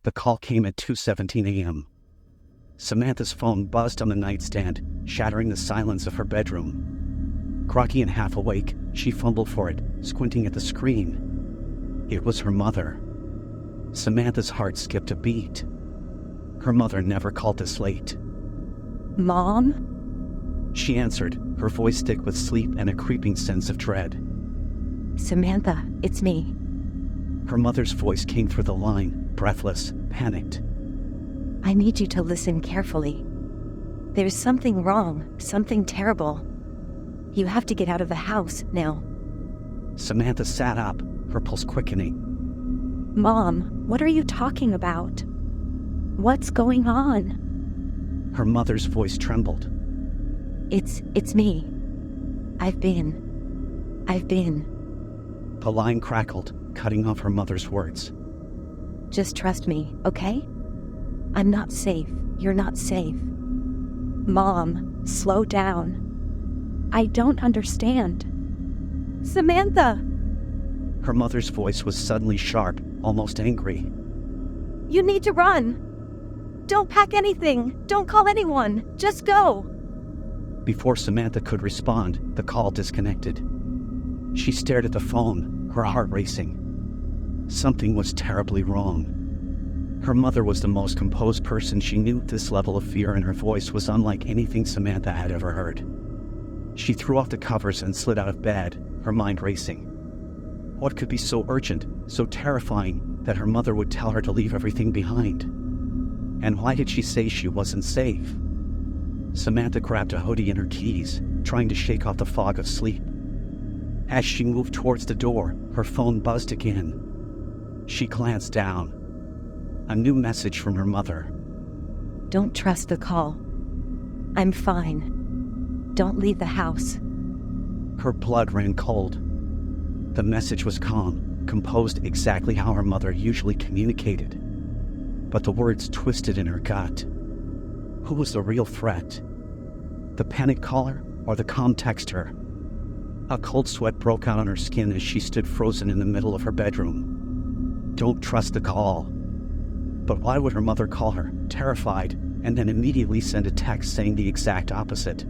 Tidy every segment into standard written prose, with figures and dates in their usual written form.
The call came at 2:17 a.m. Samantha's phone buzzed on the nightstand, shattering the silence of her bedroom. Groggy and half awake, she fumbled for it, squinting at the screen. It was her mother. Samantha's heart skipped a beat. Her mother never called this late. Mom? She answered, her voice thick with sleep and a creeping sense of dread. Samantha, it's me. Her mother's voice came through the line, breathless, panicked. I need you to listen carefully. There's something wrong, something terrible. You have to get out of the house now. Samantha sat up, her pulse quickening. Mom, what are you talking about? What's going on? Her mother's voice trembled. It's me. I've been. The line crackled, cutting off her mother's words. Just trust me, okay? I'm not safe. You're not safe. Mom, slow down. I don't understand. Samantha! Her mother's voice was suddenly sharp, almost angry. You need to run. Don't pack anything. Don't call anyone. Just go. Before Samantha could respond, the call disconnected. She stared at the phone, her heart racing. Something was terribly wrong. Her mother was the most composed person she knew. This level of fear in her voice was unlike anything Samantha had ever heard. She threw off the covers and slid out of bed, her mind racing. What could be so urgent, so terrifying, that her mother would tell her to leave everything behind? And why did she say she wasn't safe? Samantha grabbed a hoodie and her keys, trying to shake off the fog of sleep. As she moved towards the door, her phone buzzed again. She glanced down. A new message from her mother. Don't trust the call. I'm fine. Don't leave the house. Her blood ran cold. The message was calm, composed exactly how her mother usually communicated. But the words twisted in her gut. Who was the real threat? The panic caller or the calm texter? A cold sweat broke out on her skin as she stood frozen in the middle of her bedroom. Don't trust the call. But why would her mother call her, terrified, and then immediately send a text saying the exact opposite?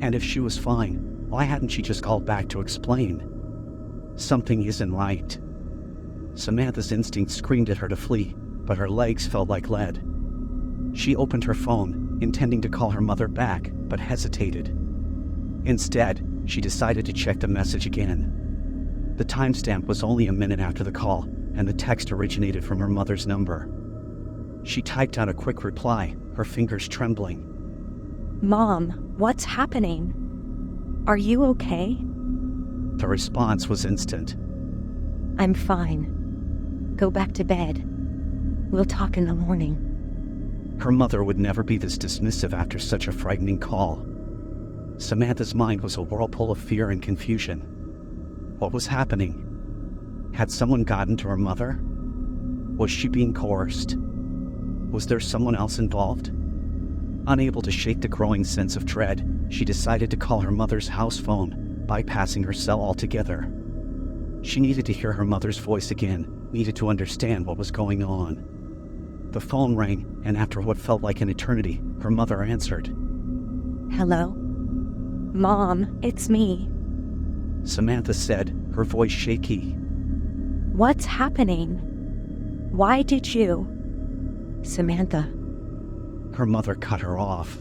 And if she was fine, why hadn't she just called back to explain? Something isn't right. Samantha's instinct screamed at her to flee, but her legs felt like lead. She opened her phone, intending to call her mother back, but hesitated. Instead, she decided to check the message again. The timestamp was only a minute after the call, and the text originated from her mother's number. She typed out a quick reply, her fingers trembling. Mom, what's happening? Are you okay? The response was instant. I'm fine. Go back to bed. We'll talk in the morning. Her mother would never be this dismissive after such a frightening call. Samantha's mind was a whirlpool of fear and confusion. What was happening? Had someone gotten to her mother? Was she being coerced? Was there someone else involved? Unable to shake the growing sense of dread, she decided to call her mother's house phone, bypassing her cell altogether. She needed to hear her mother's voice again, needed to understand what was going on. The phone rang, and after what felt like an eternity, her mother answered. Hello? Mom, it's me. Samantha said, her voice shaky. What's happening? Why did you? Samantha. Her mother cut her off.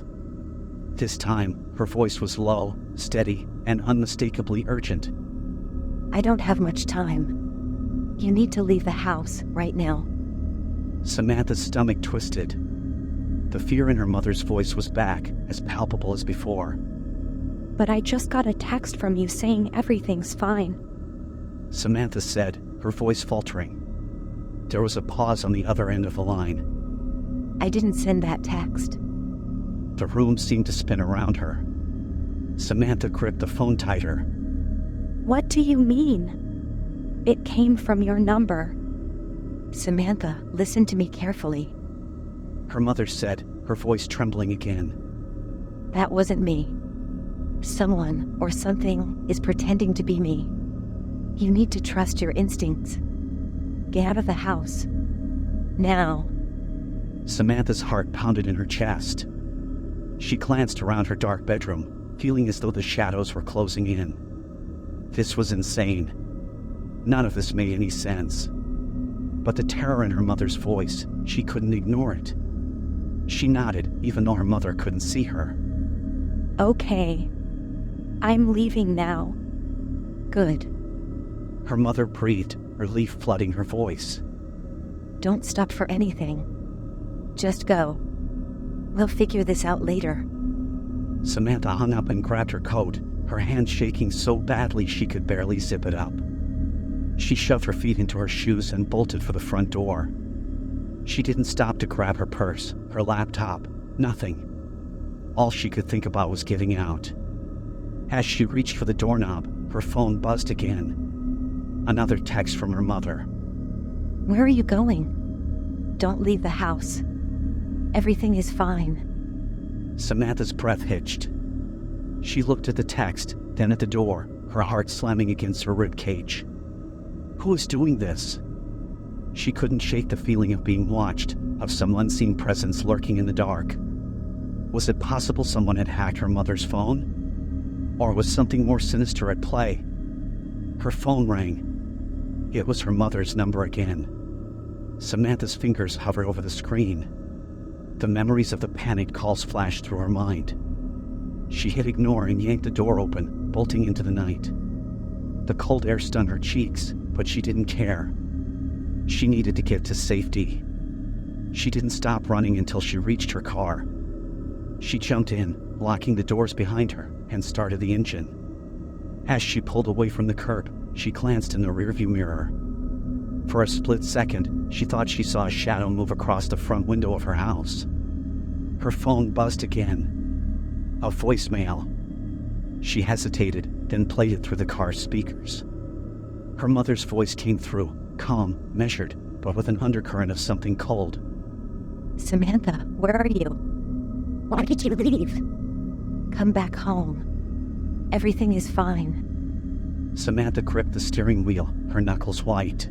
This time, her voice was low, steady, and unmistakably urgent. I don't have much time. You need to leave the house right now. Samantha's stomach twisted. The fear in her mother's voice was back, as palpable as before. But I just got a text from you saying everything's fine. Samantha said, her voice faltering. There was a pause on the other end of the line. I didn't send that text. The room seemed to spin around her. Samantha gripped the phone tighter. What do you mean? It came from your number. Samantha, listen to me carefully. Her mother said, her voice trembling again. That wasn't me. Someone or something is pretending to be me. You need to trust your instincts. Get out of the house. Now. Samantha's heart pounded in her chest. She glanced around her dark bedroom, feeling as though the shadows were closing in. This was insane. None of this made any sense. But the terror in her mother's voice, she couldn't ignore it. She nodded, even though her mother couldn't see her. Okay. I'm leaving now. Good. Her mother breathed, relief flooding her voice. Don't stop for anything. Just go. We'll figure this out later. Samantha hung up and grabbed her coat, her hand shaking so badly she could barely zip it up. She shoved her feet into her shoes and bolted for the front door. She didn't stop to grab her purse, her laptop, nothing. All she could think about was getting out. As she reached for the doorknob, her phone buzzed again. Another text from her mother. Where are you going? Don't leave the house. Everything is fine. Samantha's breath hitched. She looked at the text, then at the door, her heart slamming against her ribcage. Who is doing this? She couldn't shake the feeling of being watched, of some unseen presence lurking in the dark. Was it possible someone had hacked her mother's phone? Or was something more sinister at play? Her phone rang. It was her mother's number again. Samantha's fingers hovered over the screen. The memories of the panicked calls flashed through her mind. She hit ignore and yanked the door open, bolting into the night. The cold air stung her cheeks, but she didn't care. She needed to get to safety. She didn't stop running until she reached her car. She jumped in, locking the doors behind her, and started the engine. As she pulled away from the curb, she glanced in the rearview mirror. For a split second, she thought she saw a shadow move across the front window of her house. Her phone buzzed again. A voicemail. She hesitated, then played it through the car's speakers. Her mother's voice came through, calm, measured, but with an undercurrent of something cold. Samantha, where are you? Why did you leave? Come back home. Everything is fine. Samantha gripped the steering wheel, her knuckles white.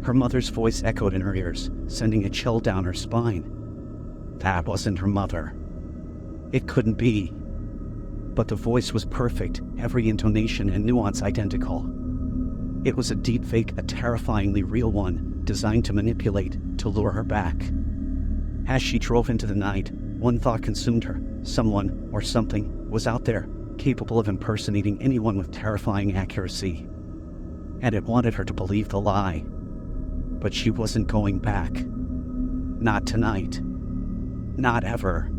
Her mother's voice echoed in her ears, sending a chill down her spine. That wasn't her mother. It couldn't be. But the voice was perfect, every intonation and nuance identical. It was a deepfake, a terrifyingly real one, designed to manipulate, to lure her back. As she drove into the night, one thought consumed her. Someone, or something, was out there, capable of impersonating anyone with terrifying accuracy. And it wanted her to believe the lie. But she wasn't going back. Not tonight. Not ever.